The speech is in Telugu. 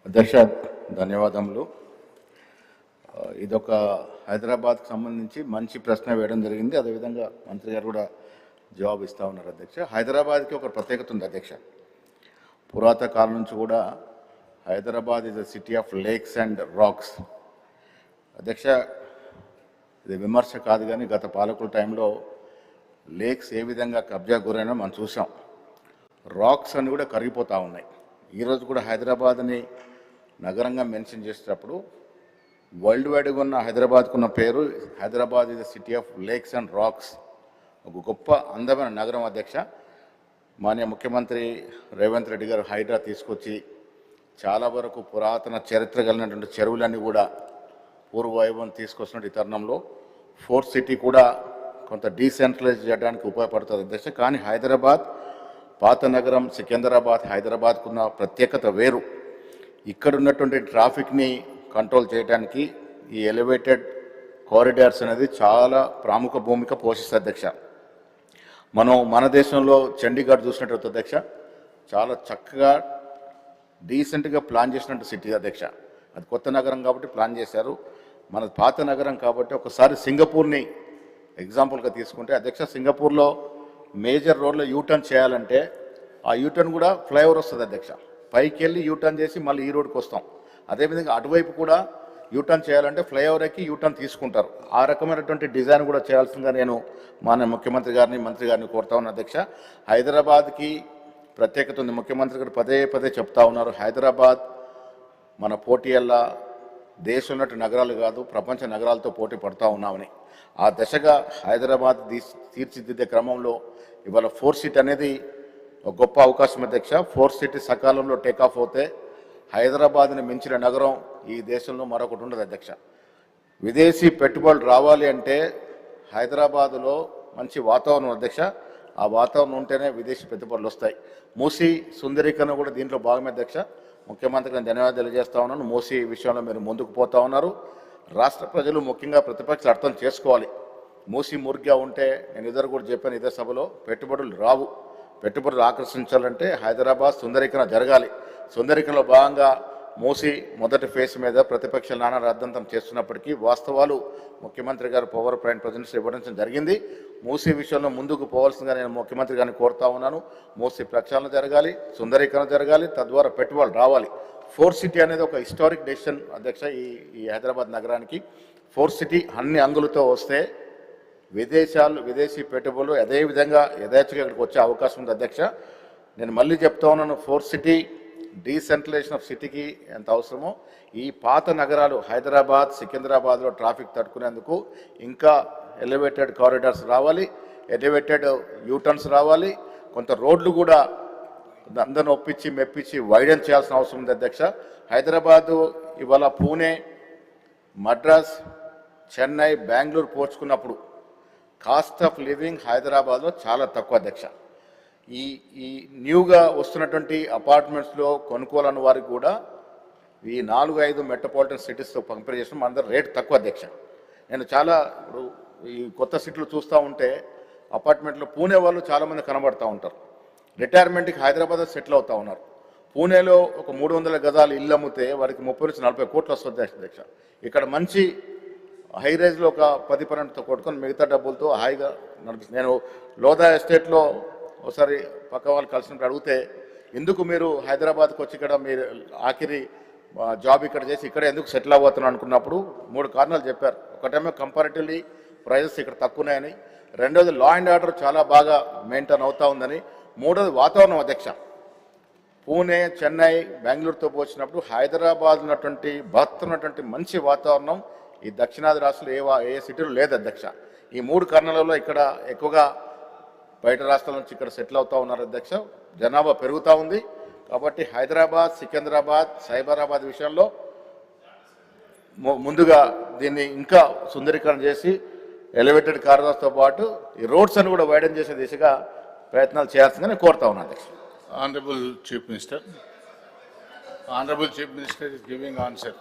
అధ్యక్ష ధన్యవాదములు. ఇదొక హైదరాబాద్కి సంబంధించి మంచి ప్రశ్న వేయడం జరిగింది. అదేవిధంగా మంత్రి గారు కూడా జవాబు ఇస్తూ ఉన్నారు. అధ్యక్ష, హైదరాబాద్కి ఒక ప్రత్యేకత ఉంది. అధ్యక్ష, పురాతన కాలం నుంచి కూడా Hyderabad is the city of lakes and rocks. అధ్యక్ష, ఇది విమర్శ కాదు, కానీ గత పాలకుల టైంలో లేక్స్ ఏ విధంగా కబ్జా గురైనా మనం చూసాం. రాక్స్ అని కూడా కరిగిపోతూ ఉన్నాయి. ఈరోజు కూడా హైదరాబాద్ని నగరంగా మెన్షన్ చేసేటప్పుడు వరల్డ్ వైడ్గా ఉన్న హైదరాబాద్కు ఉన్న పేరు Hyderabad is the city of lakes and rocks. ఒక గొప్ప అందమైన నగరం. అధ్యక్ష, మాన్య ముఖ్యమంత్రి రేవంత్ రెడ్డి గారు హైడ్రా తీసుకొచ్చి చాలా వరకు పురాతన చరిత్ర కలిగినటువంటి చెరువులన్నీ కూడా పూర్వవైభవం తీసుకొచ్చినట్టు ఈ తరుణంలో ఫోర్త్ సిటీ కూడా కొంత డీసెంట్రలైజ్ చేయడానికి ఉపయోగపడుతుంది. అధ్యక్ష, కానీ హైదరాబాద్ పాత నగరం సికింద్రాబాద్ హైదరాబాద్కున్న ప్రత్యేకత వేరు. ఇక్కడ ఉన్నటువంటి ట్రాఫిక్ని కంట్రోల్ చేయడానికి ఈ ఎలివేటెడ్ కారిడార్స్ అనేది చాలా ప్రముఖ భూమిక పోషిస్తుంది. అధ్యక్ష, మన దేశంలో చండీగఢ్ చూసినట్టు అధ్యక్ష, చాలా చక్కగా డీసెంట్గా ప్లాన్ చేసినట్టు సిటీ. అధ్యక్ష, అది కొత్త నగరం కాబట్టి ప్లాన్ చేశారు. మన పాత నగరం కాబట్టి ఒకసారి సింగపూర్ని ఎగ్జాంపుల్గా తీసుకుంటే అధ్యక్ష, సింగపూర్లో మేజర్ రోడ్లో యూటర్న్ చేయాలంటే ఆ యూటర్న్ కూడా ఫ్లైఓవర్ వస్తుంది. అధ్యక్ష, పైకి వెళ్ళి యూటర్న్ చేసి మళ్ళీ ఈ రోడ్కి వస్తాం. అదేవిధంగా అటువైపు కూడా యూటర్న్ చేయాలంటే ఫ్లైఓవర్ ఎక్కి యూటర్న్ తీసుకుంటారు. ఆ రకమైనటువంటి డిజైన్ కూడా చేయాల్సిందిగా నేను మన ముఖ్యమంత్రి గారిని మంత్రి గారిని కోరుతా ఉన్నాను. అధ్యక్ష, హైదరాబాద్కి ప్రత్యేకత ఉంది. ముఖ్యమంత్రి గారు పదే పదే చెప్తా ఉన్నారు, హైదరాబాద్ మన పోటీయల్లా దేశంలో నగరాలు కాదు ప్రపంచ నగరాలతో పోటీ పడుతూ ఉన్నామని. ఆ దశగా హైదరాబాద్ తీర్చిదిద్దే క్రమంలో ఇవాళ ఫోర్త్ సిటీ అనేది ఒక గొప్ప అవకాశం. అధ్యక్ష, ఫోర్త్ సిటీ సకాలంలో టేకాఫ్ అవుతే హైదరాబాద్ని మించిన నగరం ఈ దేశంలో మరొకటి ఉండదు. అధ్యక్ష, విదేశీ పెట్టుబడులు రావాలి అంటే హైదరాబాదులో మంచి వాతావరణం. అధ్యక్ష, ఆ వాతావరణం ఉంటేనే విదేశీ పెట్టుబడులు వస్తాయి. మూసీ సుందరీకరణ కూడా దీంట్లో భాగమే. అధ్యక్ష, ముఖ్యమంత్రికి నేను ధన్యవాదాలు తెలియజేస్తా ఉన్నాను. మూసీ విషయంలో మీరు ముందుకు పోతా ఉన్నారు. రాష్ట్ర ప్రజలు ముఖ్యంగా ప్రతిపక్షాలు అర్థం చేసుకోవాలి. మూసీ మురిగ్గా ఉంటే నేను ఇద్దరు కూడా చెప్పాను ఇదే సభలో, పెట్టుబడులు రావు. పెట్టుబడులు ఆకర్షించాలంటే హైదరాబాద్ సుందరీకరణ జరగాలి. సుందరీకరణలో భాగంగా మూసీ మొదటి ఫేజ్ మీద ప్రతిపక్షాలు నానా రాద్ధాంతం చేస్తున్నప్పటికీ వాస్తవాలు ముఖ్యమంత్రి గారు పవర్ పాయింట్ ప్రజెంటేషన్ ఇవ్వడం జరిగింది. మూసీ విషయంలో ముందుకు పోవాల్సిందిగా నేను ముఖ్యమంత్రి గారిని కోరుతా ఉన్నాను. మూసీ ప్రక్షాళన జరగాలి, సుందరీకరణ జరగాలి, తద్వారా పెట్టుబడులు రావాలి. ఫోర్త్ సిటీ అనేది ఒక హిస్టారిక్ డెసిషన్. అధ్యక్ష, ఈ హైదరాబాద్ నగరానికి ఫోర్త్ సిటీ అన్ని అంగులతో వస్తే విదేశీ పెట్టుబడులు అదేవిధంగా యథేచ్ఛగా ఇక్కడికి వచ్చే అవకాశం ఉంది. అధ్యక్ష, నేను మళ్ళీ చెప్తా ఉన్నాను, ఫోర్త్ సిటీ డీసెంట్రలైజేషన్ ఆఫ్ సిటీకి ఎంత అవసరమో ఈ పాత నగరాలు హైదరాబాద్ సికింద్రాబాద్లో ట్రాఫిక్ తట్టుకునేందుకు ఇంకా ఎలివేటెడ్ కారిడార్స్ రావాలి, ఎలివేటెడ్ యూటర్న్స్ రావాలి, కొంత రోడ్లు కూడా అందరిని ఒప్పించి మెప్పించి వైడెన్ చేయాల్సిన అవసరం ఉంది. అధ్యక్ష, హైదరాబాదు ఇవాళ పూణే, మద్రాస్, చెన్నై, బెంగళూరు పోల్చుకున్నప్పుడు కాస్ట్ ఆఫ్ లివింగ్ హైదరాబాద్లో చాలా తక్కువ. అధ్యక్ష, ఈ న్యూగా వస్తున్నటువంటి అపార్ట్మెంట్స్లో కొనుక్కోవాలని వారికి కూడా ఈ 4-5 మెట్రోపాలిటన్ సిటీస్తో కంపేర్ చేసిన మన దగ్గర రేట్ తక్కువ. అధ్యక్ష, నేను చాలా ఇప్పుడు ఈ కొత్త సిటీలు చూస్తూ ఉంటే అపార్ట్మెంట్లో పూణే వాళ్ళు చాలామంది కనబడుతూ ఉంటారు. రిటైర్మెంట్కి హైదరాబాద్ సెటిల్ అవుతూ ఉన్నారు. పూణేలో ఒక 300 గజాలు ఇల్లు అమ్మితే వారికి 30 నుంచి 40 కోట్లు వస్తుంది. అధ్యక్ష, ఇక్కడ మంచి హై రేంజ్లో ఒక 10-12 కొట్టుకొని మిగతా డబ్బులతో హాయిగా నడిపిస్తుంది. నేను లోదా ఎస్టేట్లో ఒకసారి పక్క వాళ్ళు కలిసినప్పుడు అడిగితే, ఎందుకు మీరు హైదరాబాద్కి వచ్చి ఇక్కడ మీరు ఆఖరి జాబ్ ఇక్కడ చేసి ఇక్కడ ఎందుకు సెటిల్ అవ్వతున్నాను అనుకున్నప్పుడు 3 కారణాలు చెప్పారు. ఒకటేమో కంపారిటివ్లీ ప్రైజెస్ ఇక్కడ తక్కువన్నాయని, రెండోది లా అండ్ ఆర్డర్ చాలా బాగా మెయింటైన్ అవుతూ ఉందని, మూడోది వాతావరణం. అధ్యక్ష, పూణే, చెన్నై, బెంగళూరుతో పోల్చినప్పుడు హైదరాబాద్ ఉన్నటువంటి బతున్నటువంటి మంచి వాతావరణం ఈ దక్షిణాది రాష్ట్రాలు ఏ సిటీలో లేదు. అధ్యక్ష, ఈ 3 కారణాలలో ఇక్కడ ఎక్కువగా బయట రాష్ట్రాల నుంచి ఇక్కడ సెటిల్ అవుతూ ఉన్నారు. అధ్యక్ష, జనాభా పెరుగుతూ ఉంది. కాబట్టి హైదరాబాద్, సికింద్రాబాద్, సైబరాబాద్ విషయంలో ముందుగా దీన్ని ఇంకా సుందరీకరణ చేసి ఎలివేటెడ్ కారిడార్స్తో పాటు ఈ రోడ్స్ అని కూడా వైడెన్ చేసే దిశగా ప్రయత్నాలు చేయాల్సిందిగా నేను కోరుతా ఉన్నాను. అధ్యక్ష, Honorable Chief Minister is giving answer.